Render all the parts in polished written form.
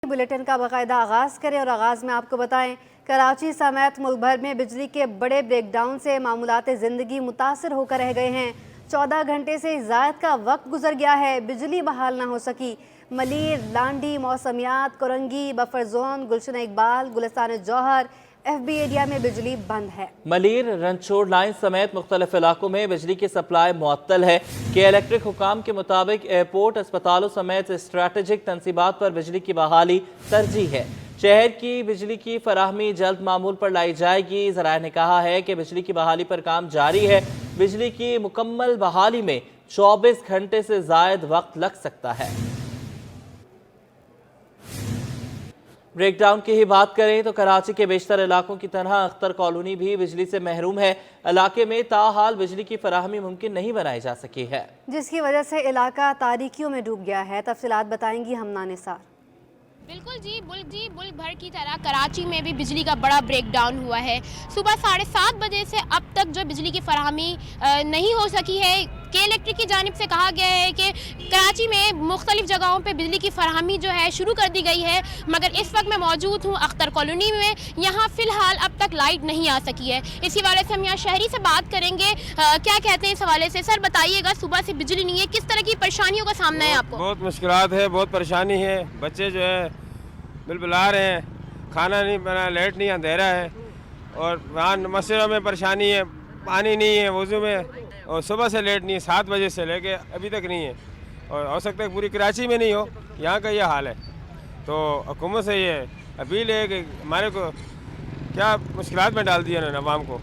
Bulletin का बाकायदा आगाज करें और आगाज में आपको बताएं, कराची समेत मुल्क भर में बिजली के बड़े ब्रेकडाउन से मामूलात ज़िंदगी मुतासर होकर रह गए हैं। 14 घंटे से ज़ायद का वक्त गुजर गया है, बिजली बहाल ना हो सकी। मलीर, लांडी, मौसमियात, कोरंगी, बफर जोन, गुलशन इकबाल, गुलिस्तान जौहर, FB एरिया में बिजली बंद है। मलीर, रनछोड़ लाइन समेत मुख्तलिफ इलाकों में बिजली की सप्लाई मुअत्तल है कि इलेक्ट्रिक हुकाम के मुताबिक एयरपोर्ट, अस्पतालों समेत स्ट्रेटेजिक तनसीबात पर बिजली की बहाली तरजीह है। शहर की बिजली की फराहमी जल्द मामूल पर लाई जाएगी। ज़राए ने कहा है कि बिजली की बहाली पर काम जारी है। बिजली की मुकम्मल बहाली में 24 घंटे से ज़ायद वक्त लग सकता है। ब्रेकडाउन की ही बात करें तो कराची के बेशतर इलाकों की तरह अख्तर कॉलोनी भी बिजली से महरूम है। इलाके में ताहाल बिजली की फराहमी मुमकिन नहीं बनाई जा सकी है, जिसकी वजह से इलाका तारीकियों में डूब गया है। तफसीलात बताएंगी हमना निसार। बिल्कुल जी, मुल्क भर की तरह कराची में भी बिजली का बड़ा ब्रेकडाउन हुआ है। सुबह 7:30 बजे से अब तक जो बिजली की फराहमी नहीं हो सकी है। के इलेक्ट्रिक की जानिब से कहा गया है कि कराची में मुख्तलिफ जगहों पे बिजली की फराहमी जो है शुरू कर दी गई है, मगर इस वक्त मैं मौजूद हूँ अख्तर कॉलोनी में। यहाँ फ़िलहाल अब तक लाइट नहीं आ सकी है। इसी हवाले से हम यहाँ शहरी से बात करेंगे, क्या कहते हैं इस हवाले से। सर बताइएगा, सुबह से बिजली नहीं है, किस तरह की परेशानियों का सामना है आपको? बहुत मुश्किलात है, बहुत परेशानी है। बच्चे जो है बिलबिला रहे हैं, खाना नहीं बना, लाइट नहीं, अंधेरा है। और वहाँ मस्जिदों में परेशानी है, पानी नहीं है वज़ू में, और सुबह से लाइट नहीं है, 7 बजे से लेके अभी तक नहीं है। और हो सकता है पूरी कराची में नहीं हो, यहाँ का ये हाल है। तो हुकूमत से ये अपील है कि हमारे को क्या मुश्किलात में डाल दिया उन्होंने अवाम को।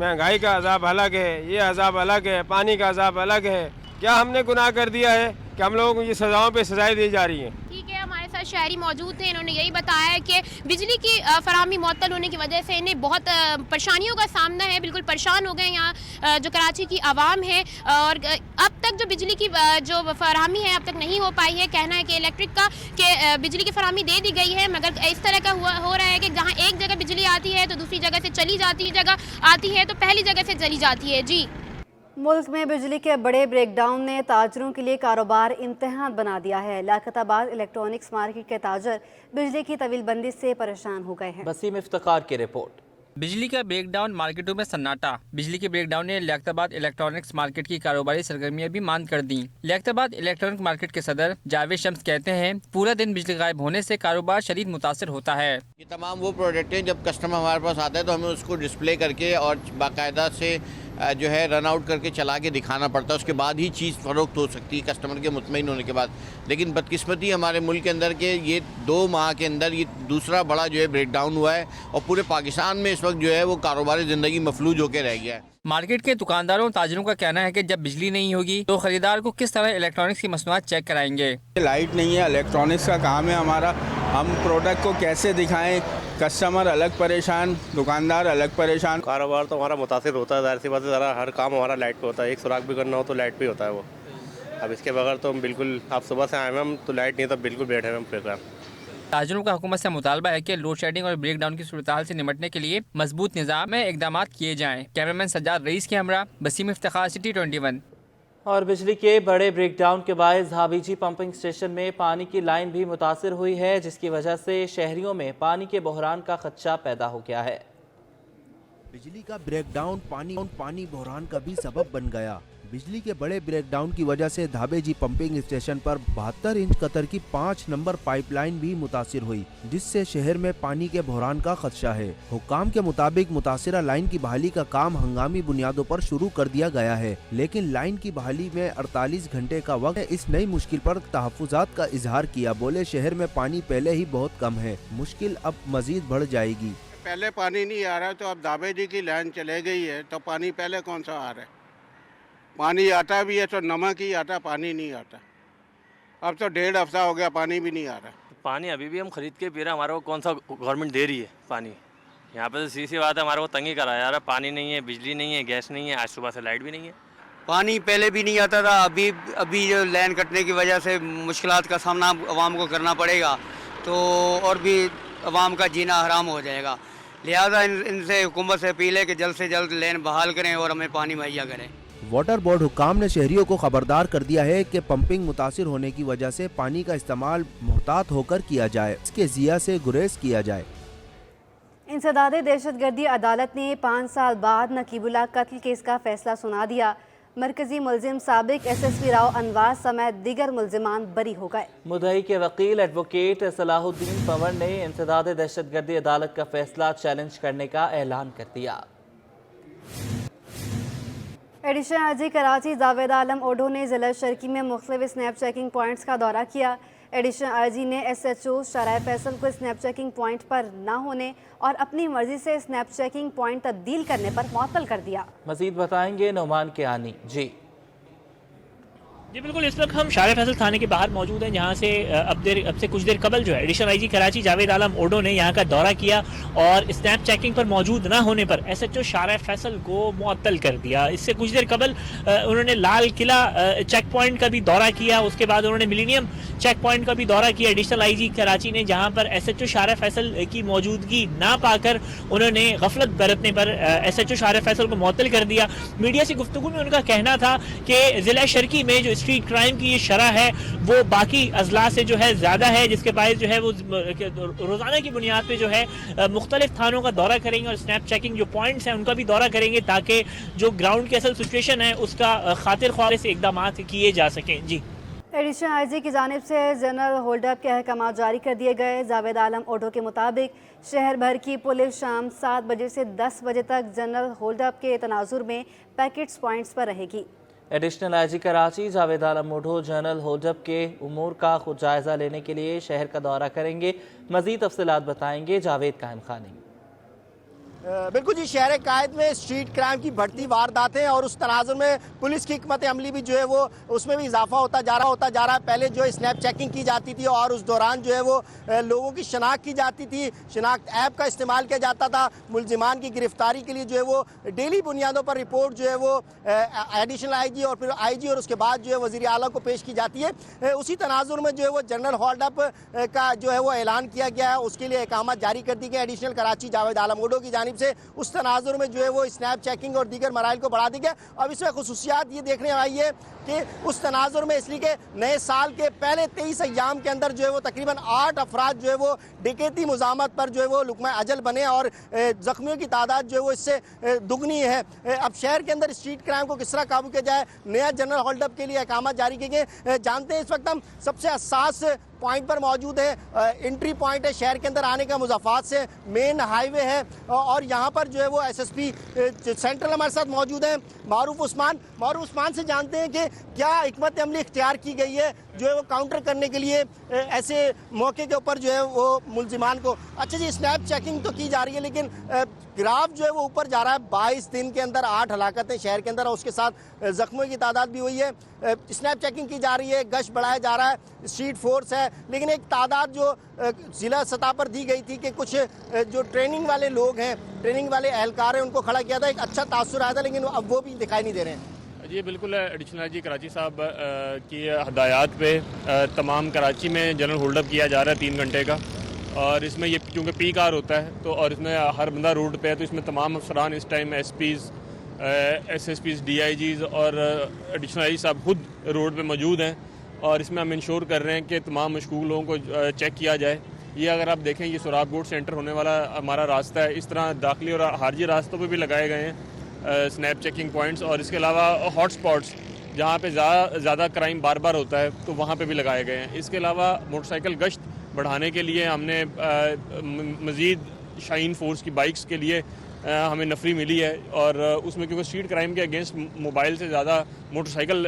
महंगाई का अजाब अलग है, ये अजाब अलग है, पानी का अजाब अलग है। क्या हमने गुनाह कर दिया है कि हम लोगों को ये सज़ाओं पे सज़ाएं दी जा रही हैं? ठीक है, हमारे साथ शहरी मौजूद थे, इन्होंने यही बताया है कि बिजली की फराहमी मुअत्तल होने की वजह से इन्हें बहुत परेशानियों का सामना है। बिल्कुल परेशान हो गए यहाँ जो कराची की आवाम है। और अब तक जो बिजली की जो फराहमी है अब तक नहीं हो पाई है। कहना है कि इलेक्ट्रिक का कि बिजली की फराहमी दे दी गई है, मगर इस तरह का हो रहा है कि जहाँ एक जगह बिजली आती है तो दूसरी जगह से चली जाती है तो पहली जगह से चली जाती है। जी, मुल्क में बिजली के बड़े ब्रेकडाउन ने ताजरों के लिए कारोबार इम्तिहान बना दिया है। लियाकताबाद इलेक्ट्रॉनिक्स मार्केट के ताजर बिजली की तवील बंदी से परेशान हो गए हैं। वसीम इफ्तिकार की रिपोर्ट। बिजली का ब्रेकडाउन, मार्केटों में सन्नाटा। बिजली के ब्रेकडाउन ने लियाकताबाद इलेक्ट्रॉनिक्स मार्केट की कारोबारी सरगर्मियां भी मांद कर दी। लियाकताबाद इलेक्ट्रॉनिक मार्केट के सदर जावेद शम्स कहते हैं, पूरा दिन बिजली गायब होने से कारोबार शदीद मुतासर होता है। ये तमाम वो प्रोडक्ट हैं, जब कस्टमर हमारे पास आता है तो हमें उसको डिस्प्ले करके और बाकायदा से जो है रन आउट करके चला के दिखाना पड़ता है। उसके बाद ही चीज़ फ़रोख्त हो सकती है कस्टमर के मुतमईन होने के बाद। लेकिन बदकिस्मती हमारे मुल्क के अंदर के ये 2 माह के अंदर ये दूसरा बड़ा जो है ब्रेकडाउन हुआ है, और पूरे पाकिस्तान में इस वक्त जो है वो कारोबारी ज़िंदगी मफलूज होकर रह गया है। मार्केट के दुकानदारों और ताजरों का कहना है कि जब बिजली नहीं होगी तो खरीदार को किस तरह इलेक्ट्रॉनिक्स की मसनूआत चेक कराएंगे। लाइट नहीं है, इलेक्ट्रॉनिक्स का काम है हमारा, हम प्रोडक्ट को कैसे दिखाएं। कस्टमर अलग परेशान, दुकानदार अलग परेशान। कारोबार तो हमारा मुतासिर होता है, ज़ाहिर सी बात है। ज़रा हर काम हमारा लाइट पे होता है, एक सुराख भी करना हो तो लाइट पे होता है वो। अब इसके बगैर तो हम बिल्कुल, आप सुबह से आए हैं हम तो लाइट नहीं है तो बिल्कुल बैठे हैं हम बेकार। ताजरों का हुकूमत से मुतालबा है कि लोड शेडिंग और ब्रेकडाउन की सूरत से निपटने के लिए मजबूत निज़ाम में इकदाम किए जाएँ। कैमरामैन सज्जाद रईस के हमरा वसीम इफ्तिखार, सिटी 21। और बिजली के बड़े ब्रेकडाउन के बायस हाबीजी पंपिंग स्टेशन में पानी की लाइन भी मुतासिर हुई है, जिसकी वजह से शहरियों में पानी के बहरान का खदशा पैदा हो गया है। बिजली का ब्रेकडाउन पानी बहरान का भी सबब बन गया। बिजली के बड़े ब्रेकडाउन की वजह से धाबेजी पंपिंग स्टेशन पर 72 इंच कतर की 5 नंबर पाइपलाइन भी मुतासिर हुई, जिससे शहर में पानी के बहरान का खदशा है। हुक्काम के मुताबिक मुतासिरा लाइन की बहाली का काम हंगामी बुनियादों पर शुरू कर दिया गया है, लेकिन लाइन की बहाली में 48 घंटे का वक्त। इस नई मुश्किल पर तहफ़्फ़ुज़ात का इजहार किया। बोले, शहर में पानी पहले ही बहुत कम है, मुश्किल अब मजीद बढ़ जाएगी। पहले पानी नहीं आ रहा, तो अब धाबेजी की लाइन चले गई है तो पानी पहले कौन सा आ रहा है? पानी आता भी है तो नमक ही आता, पानी नहीं आता। अब तो 1.5 हफ्ता हो गया, पानी भी नहीं आ रहा। पानी अभी भी हम खरीद के पी रहे हैं, हमारे को कौन सा गवर्नमेंट दे रही है पानी? यहाँ पे तो सीधी बात है, हमारे को तंगी कराया जा रहा है। पानी नहीं है, बिजली नहीं है, गैस नहीं है, आज सुबह से लाइट भी नहीं है। पानी पहले भी नहीं आता था, अभी जो लाइन कटने की वजह से मुश्किलात का सामना अवाम को करना पड़ेगा, तो और भी अवाम का जीना हराम हो जाएगा। लिहाजा इनसे हुकूमत से अपील है कि जल्द से जल्द लाइन बहाल करें और हमें पानी मुहैया करें। वाटर बोर्ड हुक्काम ने शहरियों को खबरदार कर दिया है कि पंपिंग मुतासिर होने की वजह से पानी का इस्तेमाल मुहतात होकर किया जाए, इसके जिया से गुरेज किया जाए। इंसदादे दहशतगर्दी अदालत ने 5 साल बाद नकीबुल्लाह कत्ल केस का फैसला सुना दिया। मरकजी मुलजिम साबिक SSP राव अनवार समेत दीगर मुलजिमान बरी हो गए। मुद्दई के वकील एडवोकेट सलाहुद्दीन पंवर ने इंसदादे दहशतगर्दी अदालत का फैसला चैलेंज करने का ऐलान कर दिया। एडिशनल आईजी कराची जावेद आलम ओढो ने जिला शर्की में मुख्तलिफ स्नैप चेकिंग पॉइंट्स का दौरा किया। एडिशनल आईजी ने SHO शराय फैसल को स्नैप चेकिंग पॉइंट पर न होने और अपनी मर्जी से स्नैप चेकिंग पॉइंट तब्दील करने पर मुअत्तल कर दिया। मजीद बताएंगे नौमान के आनी। जी बिल्कुल, इस वक्त हम शारे फैसल थाने के बाहर मौजूद हैं, जहां से अब से कुछ देर कबल जो है एडिशनल आईजी कराची जावेद आलम ओढो ने यहां का दौरा किया और स्नैप चेकिंग पर मौजूद न होने पर SHO शारे फैसल को मुअत्तल कर दिया। इससे कुछ देर कबल उन्होंने लाल किला चेक पॉइंट का भी दौरा किया, उसके बाद उन्होंने मिलीनियम चेक पॉइंट का भी दौरा किया एडिशनल आईजी कराची ने, जहां पर SHO शारे फैसल की मौजूदगी ना पाकर उन्होंने गफलत बरतने पर SHO शारे फैसल को मुअत्तल कर दिया। मीडिया से गुफ्तगू में उनका कहना था कि जिला शर्की में जो स्ट्रीट क्राइम की ये शरह है वो बाकी अजला से जो है ज़्यादा है, जिसके बायस जो है वो रोज़ाना की बुनियाद पे जो है मुख्तलिफ थानों का दौरा करेंगे और स्नैप चेकिंग जो पॉइंट्स हैं उनका भी दौरा करेंगे, ताकि जो ग्राउंड की असल सिचुएशन है उसका खातिर ख्वाह से इकदाम किए जा सकें। जी एडिशनल आईजी की जानिब से जनरल होल्डअप के अहकाम जारी कर दिए गए। जावेद आलम ओढो के मुताबिक शहर भर की पुलिस शाम 7 बजे से 10 बजे तक जनरल होल्डअप के तनाजुर में पैकेट्स पॉइंट्स पर रहेगी। Additional IG Karachi Javed Alam ओढो general hold up के उमूर का खुद जायजा लेने के लिए शहर का दौरा करेंगे। मजीद तफसीलात बताएंगे जावेद कायम खानी। बिल्कुल जी, शहर कायद में स्ट्रीट क्राइम की बढ़ती वारदातें और उस तनाजुर में पुलिस की हिकमत अमली भी जो है वो उसमें भी इजाफा होता जा रहा है। पहले जो है स्नैप चेकिंग की जाती थी और उस दौरान जो है वो लोगों की शनाख्त की जाती थी, शनाख्त ऐप का इस्तेमाल किया जाता था। मुलजिमान की गिरफ्तारी के लिए जो है वो डेली बुनियादों पर रिपोर्ट जो है वो एडिशनल आईजी और फिर आईजी और उसके बाद जो है वज़ीर आला को पेश की जाती है। उसी तनाजुर में जो है वो जनरल होल्डअप का जो है वो ऐलान किया गया है, उसके लिए अहकाम जारी कर दी गए एडिशनल कराची जावेद आलम ओढो की जानिब से। उस तनाजुर में जो है वो स्नैप चेकिंग और दीगर मराइल को बढ़ा दी गया। अब इसमें खुसूसियात ये देखने आई है कि उस तनाजुर में इसलिए कि नए साल के पहले 23 अय्याम के अंदर जो है वो तकरीबन 8 अफराद जो है वो डकैती मुजामत पर जो है वो लुकमा अजल बने और जख्मियों की तादाद जो है वो इससे दुगनी है। अब शहर के अंदर स्ट्रीट क्राइम को किस तरह काबू किया जाए, नया जनरल होल्डअप के लिए अहकाम जारी किए गए। जानते हैं इस वक्त हम सबसे हसास पॉइंट पर मौजूद है। एंट्री पॉइंट है शहर के अंदर आने का, मुज़फ़्फ़रात से मेन हाईवे है और यहाँ पर जो है वो SSP सेंट्रल हमारे साथ मौजूद है मारूफ उस्मान से जानते हैं कि क्या हिकमत अमली इख्तियार की गई है जो है वो काउंटर करने के लिए ऐसे मौके के ऊपर जो है वो मुलजिमान को। अच्छा जी, स्नैप चेकिंग तो की जा रही है लेकिन ग्राफ जो है वो ऊपर जा रहा है। 22 दिन के अंदर 8 हलाकतें शहर के अंदर और उसके साथ जख्मों की तादाद भी हुई है। स्नैप चेकिंग की जा रही है, गश्त बढ़ाया जा रहा है, स्ट्रीट फोर्स है, लेकिन एक तादाद जो जिला सतह पर दी गई थी कि कुछ जो ट्रेनिंग वाले लोग हैं, ट्रेनिंग वाले एहलकार हैं, उनको खड़ा किया था, एक अच्छा तासुर आया था, लेकिन अब वो भी दिखाई नहीं दे रहे हैं। जी बिल्कुल, एडिशनल आईजी कराची साहब की हदायत पे तमाम कराची में जनरल होल्डअप किया जा रहा है 3 घंटे का, और इसमें ये क्योंकि पीक आवर होता है तो और इसमें हर बंदा रोड पे है, तो इसमें तमाम अफसरान इस टाइम SPs SSPs DIGs और एडिशनल आईजी साहब खुद रोड पे मौजूद हैं और इसमें हम इंश्योर कर रहे हैं कि तमाम मशकूक लोगों को चेक किया जाए। ये अगर आप देखें ये सुराग बोर्ड से एंटर होने वाला हमारा रास्ता है, इस तरह दाखिली और खारजी रास्तों पे भी लगाए गए हैं स्नैप चेकिंग पॉइंट्स, और इसके अलावा हॉट स्पॉट्स जहाँ पे ज़्यादा क्राइम बार बार होता है तो वहाँ पे भी लगाए गए हैं। इसके अलावा मोटरसाइकिल गश्त बढ़ाने के लिए हमने मज़ीद शाहीन फोर्स की बाइक्स के लिए हमें नफरी मिली है, और उसमें क्योंकि स्ट्रीट क्राइम के अगेंस्ट मोबाइल से ज़्यादा मोटरसाइकिल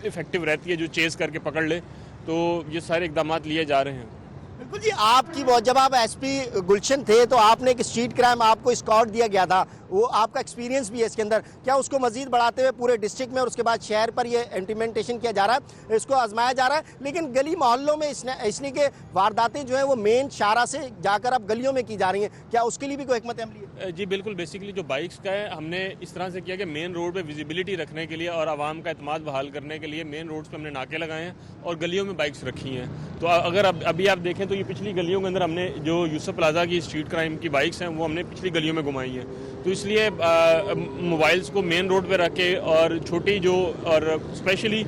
इफ़ेक्टिव रहती है जो चेज़ करके पकड़ ले, तो ये सारे इकदाम लिए जा रहे हैं। बिल्कुल जी, आपकी जब आप SP गुलशन थे तो आपने एक स्ट्रीट क्राइम आपको स्कॉट दिया गया था, वो आपका एक्सपीरियंस भी है इसके अंदर, क्या उसको मजीद बढ़ाते हुए पूरे डिस्ट्रिक्ट में और उसके बाद शहर पर ये इम्प्लीमेंटेशन किया जा रहा है, इसको आजमाया जा रहा है? लेकिन गली मोहल्लों में इसलिए के वारदातें जो है वो मेन शारा से जाकर अब गलियों में की जा रही हैं, क्या उसके लिए भी कोई हिकमत अमली है? जी बिल्कुल, बेसिकली जो बाइक्स का है हमने इस तरह से किया कि मेन रोड पे विजिबिलिटी रखने के लिए और आवाम का एतमाद बहाल करने के लिए मेन रोड्स पे हमने नाके लगाए हैं और गलियों में बाइक्स रखी हैं। तो अगर अभी आप देखें तो ये पिछली गलियों के अंदर हमने जो यूसुफ प्लाजा की स्ट्रीट क्राइम की बाइक्स हैं वो हमने पिछली गलियों में घुमाई हैं, तो इसलिए मोबाइल्स को मेन रोड पे रख के और छोटी जो और स्पेशली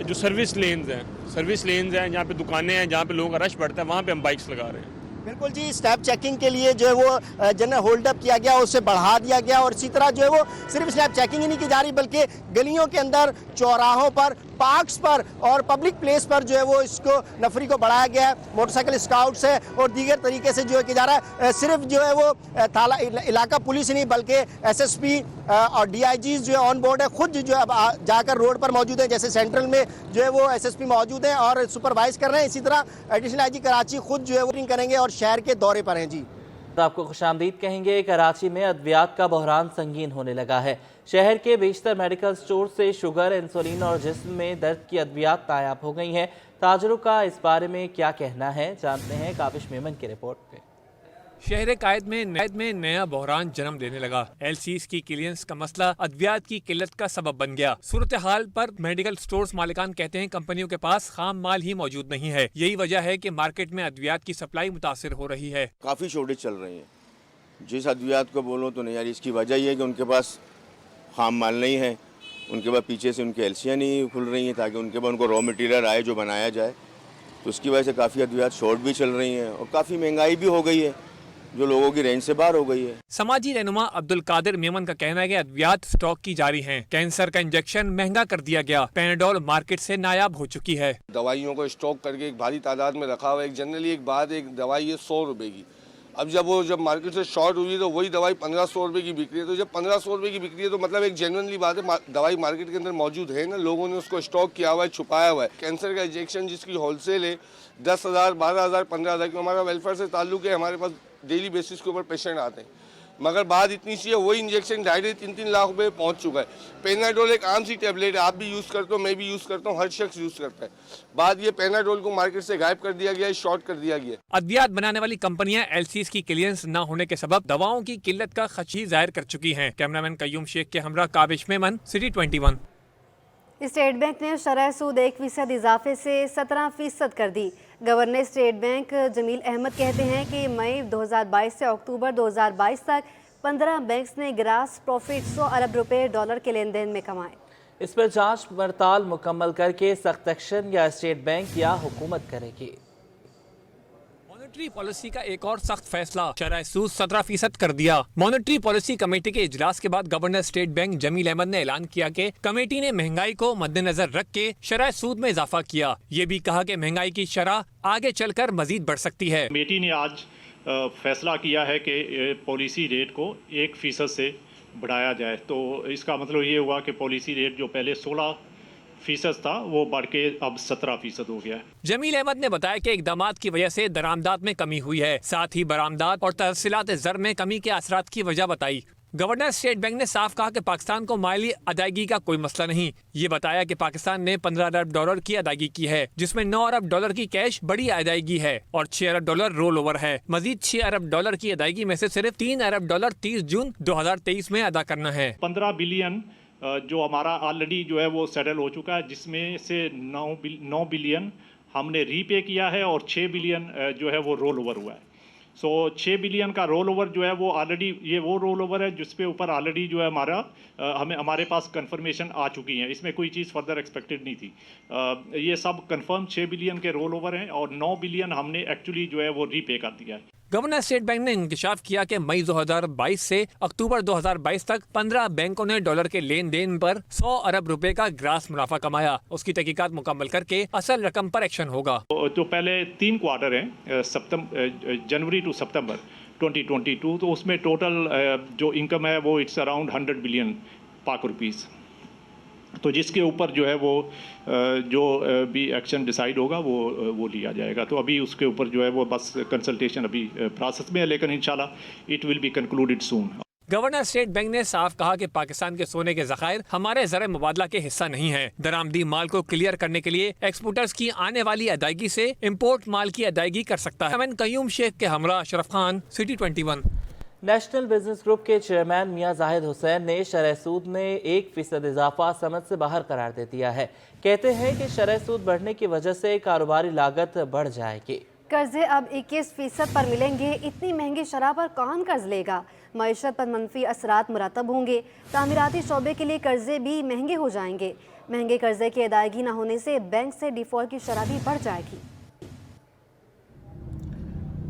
जो सर्विस लेन्स हैं जहाँ पे दुकानें हैं, जहाँ पे लोगों का रश बढ़ता है, वहाँ पे हम बाइक्स लगा रहे हैं। बिल्कुल जी, स्नैप चेकिंग के लिए जो है वो जनरल होल्ड अप किया गया, उससे बढ़ा दिया गया और इसी तरह जो है वो सिर्फ स्नैप चेकिंग ही नहीं की जा रही बल्कि गलियों के अंदर, चौराहों पर, पार्क्स पर और पब्लिक प्लेस पर जो है वो इसको नफरी को बढ़ाया गया है। मोटरसाइकिल स्काउट्स है और दीगर तरीके से जो है किया जा रहा है। सिर्फ जो है वो थाना इलाका पुलिस ही नहीं बल्कि एसएसपी और डीआईजी जो है ऑन बोर्ड है, खुद जो है अब जाकर रोड पर मौजूद है। जैसे सेंट्रल में जो है वो एसएसपी मौजूद है और सुपरवाइज कर रहे हैं। इसी तरह एडिशनल आईजी कराची खुद जो है वोटिंग करेंगे और शहर के दौरे पर हैं। जी तो आपको खुशामदीद कहेंगे। कराची में अद्वियात का बहरान संगीन होने लगा है। शहर के बेशतर मेडिकल स्टोर से शुगर, इंसुलिन और जिस्म में दर्द की अद्वियात नायाब हो गई हैं। ताजरों का इस बारे में क्या कहना है, जानते हैं काबिश मेमन की रिपोर्ट में। शहर कायद में नया बहरान जन्म देने लगा। एलसीज की क्लियरेंस का मसला अद्वियात की किल्लत का सबब बन गया। सूरत हाल पर मेडिकल स्टोर्स मालिकान कहते हैं कंपनियों के पास खाम माल ही मौजूद नहीं है। यही वजह है कि मार्केट में अद्वियात की सप्लाई मुतासिर हो रही है। काफ़ी शॉर्टेज चल रही है। जिस अद्वियात को बोलो तो नहीं यार, इसकी वजह यह है कि उनके पास खाम माल नहीं है, उनके पास पीछे से उनकी एलसियाँ नहीं खुल रही हैं ताकि उनके पास उनको रॉ मटेरियल आए जो बनाया जाए। तो उसकी वजह से काफ़ी अद्वियात शॉर्ट भी चल रही हैं और काफ़ी महंगाई भी हो गई है जो लोगों की रेंज से बाहर हो गई है। समाजी रहनुमा अब्दुल कादिर मेमन का कहना है कि अद्वियात स्टॉक की जारी हैं। कैंसर का इंजेक्शन महंगा कर दिया गया। पैनाडोल मार्केट से नायाब हो चुकी है। दवाइयों को स्टॉक करके एक भारी तादाद में रखा हुआ है। जनरली एक दवाई है 100 रुपए की। अब जब मार्केट से शॉर्ट हुई तो वही दवाई 1500 रुपए की बिक रही है। तो जब 1500 रुपए की बिक रही है तो मतलब एक जेन्युइनली बात है, दवाई मार्केट के अंदर मौजूद है ना, लोगों ने उसको स्टॉक किया हुआ है, छुपाया हुआ है। कैंसर का इंजेक्शन जिसकी होलसेल है 10,000, 12,000, 15,000 की, हमारा वेलफेयर से ताल्लुक है, हमारे पास डेली बेसिस के ऊपर पेशेंट आते हैं, मगर बात इतनी सी है वही इंजेक्शन 2.5-3 लाख रुपए पहुंच चुका है। पेनाडोल एक आम सी टैबलेट है, आप भी यूज़ करते हो, मैं भी यूज़ करता हूं, हर शख्स यूज़ करता है। बात ये पेनाडोल को मार्केट से गायब कर दिया गया है, शॉर्ट कर दिया गया है। अद्वियात बनाने वाली कंपनियां एलसीज की क्लियरेंस न होने के सबब दवाओं की किल्लत का खदशा जाहिर कर चुकी हैं। कैमरामैन कयूम शेख के हमरा Kabish Memon, city 21। State Bank ने शरह सूद 1% इजाफे से 17% कर दी। Governor state bank Jameel Ahmed कहते हैं कि मई 2022 से अक्टूबर 2022 तक 15 बैंक्स ने ग्रास प्रॉफिट 100 अरब रुपए डॉलर के लेन देन में कमाए। इस पर जांच पड़ताल मुकम्मल करके सख्त एक्शन या स्टेट बैंक या हुकूमत करेगी। मॉनेटरी पॉलिसी का एक और सख्त फैसला, शरह सूद 17% कर दिया। मॉनेटरी पॉलिसी कमेटी के इजलास के बाद governor state bank Jameel Ahmed ने ऐलान किया कि कमेटी ने महंगाई को मद्देनजर रख के शरह सूद में इजाफा किया। ये भी कहा कि महंगाई की शरह आगे चलकर मजीद बढ़ सकती है। कमेटी ने आज फैसला किया है कि पॉलिसी रेट को 1% से बढ़ाया जाए। तो इसका मतलब ये हुआ कि पॉलिसी रेट जो पहले 16% था वो बढ़ के अब 17% हो गया है। जमील अहमद ने बताया कि इकदामात की वजह से दरामदात में कमी हुई है, साथ ही बरामदात और तहसीलात ज़र में कमी के असरात की वजह बताई। गवर्नर स्टेट बैंक ने साफ कहा कि पाकिस्तान को माली अदायगी का कोई मसला नहीं। ये बताया कि पाकिस्तान ने 15 अरब डॉलर की अदायगी की है, जिसमें 9 अरब डॉलर की कैश बड़ी अदायगी है और 6 अरब डॉलर रोल ओवर है। मजीद 6 अरब डॉलर की अदायगी में से सिर्फ 3 अरब डॉलर 30 जून 2023 में अदा करना है। 15 बिलियन जो हमारा ऑलरेडी जो है वो सेटल हो चुका है, जिसमें से 9 बिलियन हमने रीपे किया है और 6 बिलियन जो है वो रोल ओवर हुआ है। 6 बिलियन का रोल ओवर जो है वो ऑलरेडी ये वो रोल ओवर है जिसपे ऊपर ऑलरेडी जो है हमारे पास कंफर्मेशन आ चुकी है। इसमें कोई चीज़ फर्दर एक्सपेक्टेड नहीं थी। ये सब कंफर्म 6 बिलियन के रोल ओवर हैं और 9 बिलियन हमने एक्चुअली जो है वो रीपे कर दिया है। गवर्नर स्टेट बैंक ने इंकशाफ किया कि मई 2022 से अक्टूबर 2022 तक 15 बैंकों ने डॉलर के लेन देन पर 100 अरब रुपए का ग्रास मुनाफा कमाया। उसकी तहकीकात मुकम्मल करके असल रकम पर एक्शन होगा। तो पहले 3 क्वार्टर हैं, जनवरी टू सितंबर 2022, तो उसमें टोटल जो इनकम है वो इट्स अराउंड 100 बिलियन पाक रुपीज़। तो जिसके ऊपर जो है वो जो भी एक्शन डिसाइड होगा वो लिया जाएगा। तो अभी उसके ऊपर जो है वो बस कंसल्टेशन अभी प्रोसेस में है, लेकिन इंशाल्लाह it will be concluded soon. Governor state Bank ने साफ कहा कि पाकिस्तान के सोने के ज़खायर हमारे ज़र मुबादला के हिस्सा नहीं है। दरामदी माल को क्लियर करने के लिए एक्सपोर्टर्स की आने वाली अदायगी से इम्पोर्ट माल की अदायगी कर सकता है। मैं कयूम शेख के हमरा Ashraf Khan, city 21। National business group के चेयरमैन मियां जाहिद हुसैन ने शरह सूद में 1% इजाफा समझ से बाहर करार दे दिया है। कहते हैं कि शरह सूद बढ़ने की वजह से कारोबारी लागत बढ़ जाएगी। कर्जे अब 21% पर मिलेंगे। इतनी महंगी शराब पर कौन कर्ज लेगा? मईशत पर मनफी असरात मुरतब होंगे। तामीराती शोबे के लिए कर्जे भी महंगे हो जाएंगे। महंगे कर्जे की अदायगी न होने से बैंक से डिफॉल्ट की शरह भी बढ़ जाएगी।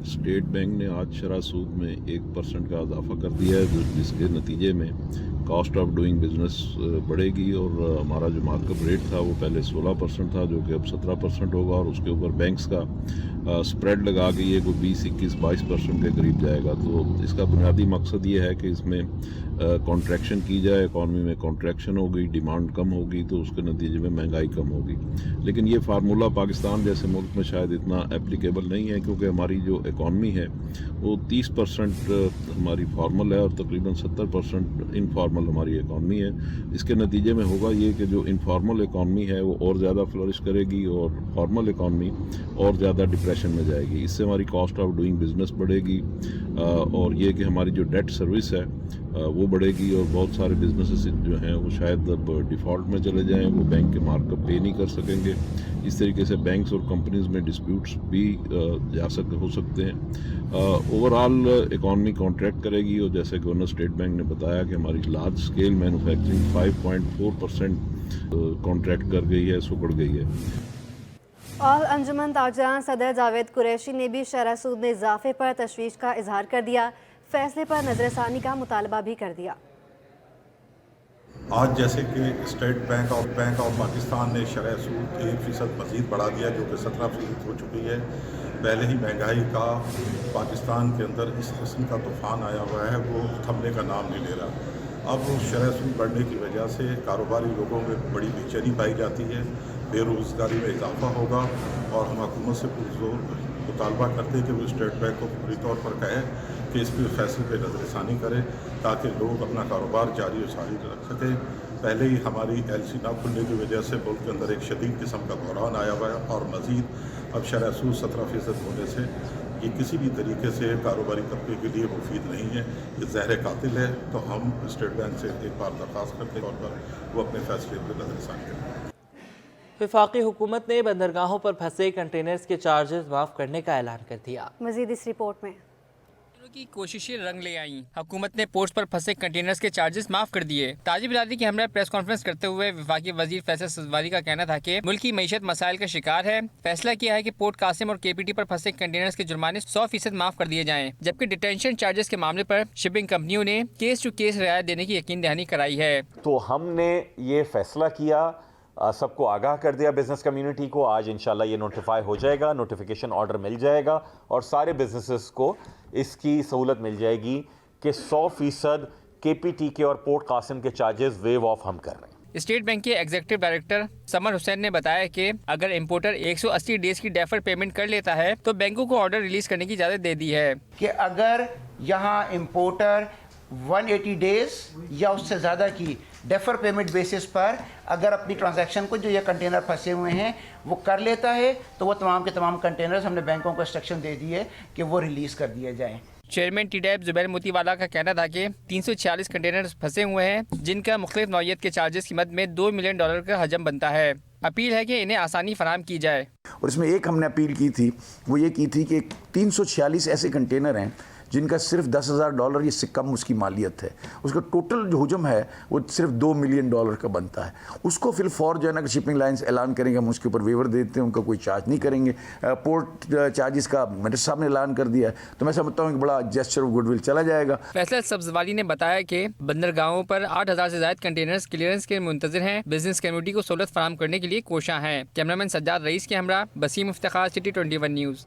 स्टेट बैंक ने आज शरह सूद में 1% का इजाफा कर दिया है, जिसके नतीजे में कॉस्ट ऑफ डूइंग बिजनेस बढ़ेगी और हमारा जो मार्कअप रेट था वो पहले 16% था, जो कि अब 17% होगा और उसके ऊपर बैंक्स का स्प्रेड लगा के ये कोई 20, 21, 22% के करीब जाएगा। तो इसका बुनियादी मकसद ये है कि इसमें कॉन्ट्रैक्शन की जाए, इकॉनमी में कॉन्ट्रैक्शन होगी, डिमांड कम होगी तो उसके नतीजे में महंगाई कम होगी। लेकिन ये फार्मूला पाकिस्तान जैसे मुल्क में शायद इतना एप्लीकेबल नहीं है, क्योंकि हमारी जो इकॉनमी है वो 30% हमारी फॉर्मल है और तकरीबन 70% इनफॉर्मल हमारी इकॉनमी है। इसके नतीजे में होगा ये कि जो इनफॉर्मल इकॉनमी है वो और ज़्यादा फ्लरिश करेगी और फॉर्मल इकॉनमी और ज़्यादा डिप्रेशन में जाएगी। इससे हमारी कॉस्ट ऑफ डूइंग बिजनेस बढ़ेगी और ये कि हमारी जो डेट सर्विस है वो बढ़ेगी और बहुत सारे बिजनेसेस जो हैं वो शायद अब डिफ़ॉल्ट में चले जाएं, वो बैंक के मार्कअप पे नहीं कर सकेंगे। इस तरीके से बैंक्स और कंपनीज में डिस्प्यूट्स भी हो सकते हैं। ओवरऑल इकॉनमी कॉन्ट्रैक्ट करेगी और जैसे गवर्नर स्टेट बैंक ने बताया कि हमारी लार्ज स्केल मैन्युफैक्चरिंग 5.4% कॉन्ट्रैक्ट कर गई है, सुकड़ गई है। और अंजुमन ताजरान सदर जावेद कुरैशी ने भी शरह सूद में इजाफे पर तशवीश का इजहार कर दिया। फैसले पर नजरसानी का मुतालबा भी कर दिया। आज जैसे कि स्टेट बैंक ऑफ पाकिस्तान ने शरह सूद 1% मज़ीद बढ़ा दिया, जो कि 17% हो चुकी है। पहले ही महंगाई का पाकिस्तान के अंदर इस किस्म का तूफ़ान आया हुआ है, वो थमने का नाम नहीं ले रहा। अब शरह सूद बढ़ने की वजह से कारोबारी लोगों में बड़ी बेचैनी पाई जाती है, बेरोज़गारी में इजाफा होगा और हम हुकूमत से पुरज़ोर मुतालबा करते हैं कि वो स्टेट बैंक को पूरी तौर पर कहे कि इस पर फैसले पर नज़रसानी करें ताकि लोग अपना कारोबार जारी और सारी रख सकें। पहले ही हमारी LC ना खुलने की वजह से मुल्क के अंदर एक शदीद किस्म का बहरान आया हुआ है और मज़ीद अब शरह सूद 17% होने से ये किसी भी तरीके से कारोबारी तबके के लिए मुफीद नहीं है, ये ज़हर कातिल है। तो हम स्टेट बैंक से एक बार दरख्वास्त करते हैं और वो अपने फैसले पर नज़रसानी करें। वफाकी हुकूमत ने बंदरगाहों पर फंसे कंटेनर्स के चार्जेस माफ करने का ऐलान कर दिया। मजीद इस रिपोर्ट में की कोशिशें रंग ले आईं। हुकूमत ने पोर्ट्स पर फंसे कंटेनर्स के चार्जेस माफ कर दिए। ताजी बिरादरी के हमरा प्रेस कॉन्फ्रेंस करते हुए वफाकी वजीर फैसल सजवारी का कहना था कि मुल्क की मईशत मसाइल का शिकार है। फैसला किया है कि पोर्ट कासिम और KPT पर फंसे कंटेनर्स के जुर्माने 100% माफ कर दिए जाएं, जबकि डिटेंशन चार्जेस के मामले पर शिपिंग कंपनियों ने केस टू केस रियायत देने की यकीन दहानी कराई है। तो हमने ये फैसला किया, सबको आगाह कर दिया, बिजनेस कम्युनिटी को। आज इंशाल्लाह ये नोटिफाई हो जाएगा, नोटिफिकेशन ऑर्डर मिल जाएगा और सारे बिजनेसेस को इसकी सहूलत मिल जाएगी कि 100% KPT के और पोर्ट कासिम के चार्जेस वेव ऑफ हम कर रहे हैं। स्टेट बैंक के एग्जीक्यूटिव डायरेक्टर समर हुसैन ने बताया कि अगर इंपोर्टर 180 डेज की डेफर पेमेंट कर लेता है तो बैंकों को ऑर्डर रिलीज करने की इजाजत दे दी है कि अगर यहाँ इंपोर्टर 180 डेज या उससे ज़्यादा की डेफर पेमेंट बेसिस पर अगर अपनी ट्रांजैक्शन को जो ये कंटेनर फंसे हुए हैं वो कर लेता है तो वो तमाम के तमाम कंटेनर्स हमने बैंकों को इंस्ट्रक्शन दे दी है कि वो रिलीज़ कर दिए जाएँ। चेयरमैन TDAB जुबैर मोतीवाला का कहना था कि 346 कंटेनर फंसे हुए हैं जिनका मुख्तलिफ नौइयत के चार्जेस की मद में $2 मिलियन का हजम बनता है। अपील है कि इन्हें आसानी फराहम की जाए। और इसमें एक हमने अपील की थी, वो ये की थी कि 346 ऐसे कंटेनर हैं जिनका सिर्फ $10,000 या इससे कम उसकी मालियत है। उसका टोटल जो हुजम है वो सिर्फ $2 मिलियन का बनता है। उसको फिर फॉर जो है ना शिपिंग लाइन्स ऐलान करेंगे, हम उसके ऊपर वेवर देते हैं, उनका कोई चार्ज नहीं करेंगे। पोर्ट चार्जेस का मिनिस्टर साहब ने ऐलान कर दिया है, तो मैं समझता हूँ कि बड़ा जेस्चर ऑफ गुडविल चला जाएगा। फैसल सब्जवाली ने बताया कि बंदरगाहों पर 8,000 से ज्यादा कंटेनर्स क्लियरेंस के मुंतजर हैं। बिजनेस कम्युनिटी को सहूलत फराहम करने के लिए कोशिश है। कैमरामैन सज्जाद रईस के हमरा बसीम इफ्तिखार, सिटी 21 न्यूज़।